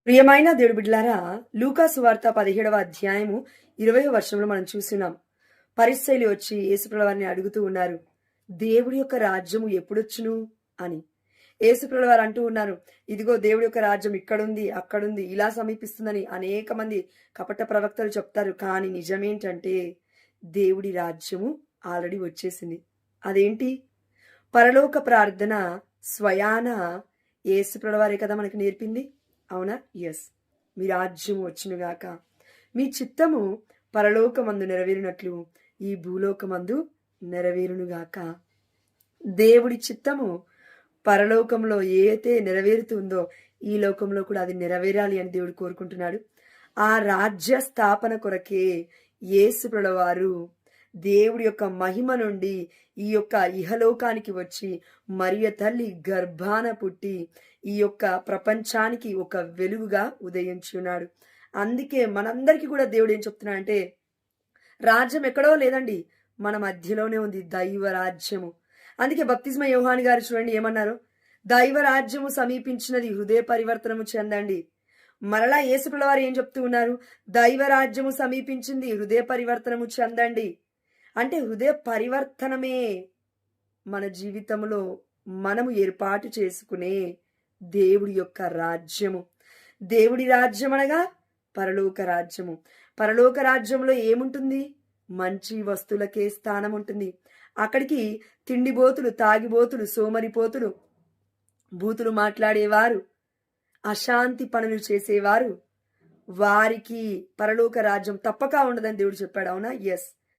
ప్రియమైన దేవుడి బిడ్డలారా, లూకా సువార్త 17వ అధ్యాయము 20వ వచనంలో మనం చూస్తున్నాం. పరిసయ్యులు వచ్చి యేసుప్రభుల వారిని అడుగుతూ ఉన్నారు, దేవుడి యొక్క రాజ్యము ఎప్పుడొచ్చును అని. యేసుప్రభుల వారు అంటూ ఉన్నారు, ఇదిగో దేవుడి యొక్క రాజ్యం ఇక్కడుంది, అక్కడుంది, ఇలా సమీపిస్తుందని అనేక మంది కపట ప్రవక్తలు చెప్తారు. కానీ నిజమేంటంటే దేవుడి రాజ్యము ఆల్రెడీ వచ్చేసింది. అదేంటి? పరలోక ప్రార్థన స్వయాన యేసుప్రభుల వారే కదా మనకు నేర్పింది. అవునా? ఎస్. మీ రాజ్యం వచ్చునుగాక, మీ చిత్తము పరలోకమందు నెరవేరినట్లు ఈ భూలోకమందు నెరవేరునుగాక. దేవుడి చిత్తము పరలోకంలో ఏదైతే నెరవేరుతుందో ఈ లోకంలో కూడా అది నెరవేరాలి అని దేవుడు కోరుకుంటున్నాడు. ఆ రాజ్య స్థాపన కొరకే యేసు ప్రభువారు దేవుడి యొక్క మహిమ నుండి ఈ యొక్క ఇహలోకానికి వచ్చి మరియ తల్లి గర్భాన పుట్టి ఈ యొక్క ప్రపంచానికి ఒక వెలుగుగా ఉదయించున్నాడు. అందుకే మనందరికీ కూడా దేవుడు ఏం చెప్తున్నా అంటే, రాజ్యం ఎక్కడో లేదండి, మన మధ్యలోనే ఉంది దైవ రాజ్యము. అందుకే బప్తిస్మ యోహాను గారు చూడండి ఏమన్నారు, దైవ రాజ్యము సమీపించినది, హృదయ పరివర్తనము చెందండి. మరలా యేసుప్రభుల వారు ఏం చెప్తూ ఉన్నారు, దైవ రాజ్యము సమీపించింది, హృదయ పరివర్తనము చెందండి. అంటే హృదయ పరివర్తనమే మన జీవితంలో మనము ఏర్పాటు చేసుకునే దేవుడి యొక్క రాజ్యము. దేవుడి రాజ్యం అనగా పరలోక రాజ్యము. పరలోక రాజ్యంలో ఏముంటుంది? మంచి వస్తువులకే స్థానం ఉంటుంది. అక్కడికి తిండిబోతులు, తాగిబోతులు, సోమరిపోతులు, బూతులు మాట్లాడేవారు, అశాంతి పనులు చేసేవారు, వారికి పరలోక రాజ్యం తప్పక ఉండదని దేవుడు చెప్పాడు. అవునా? ఎస్.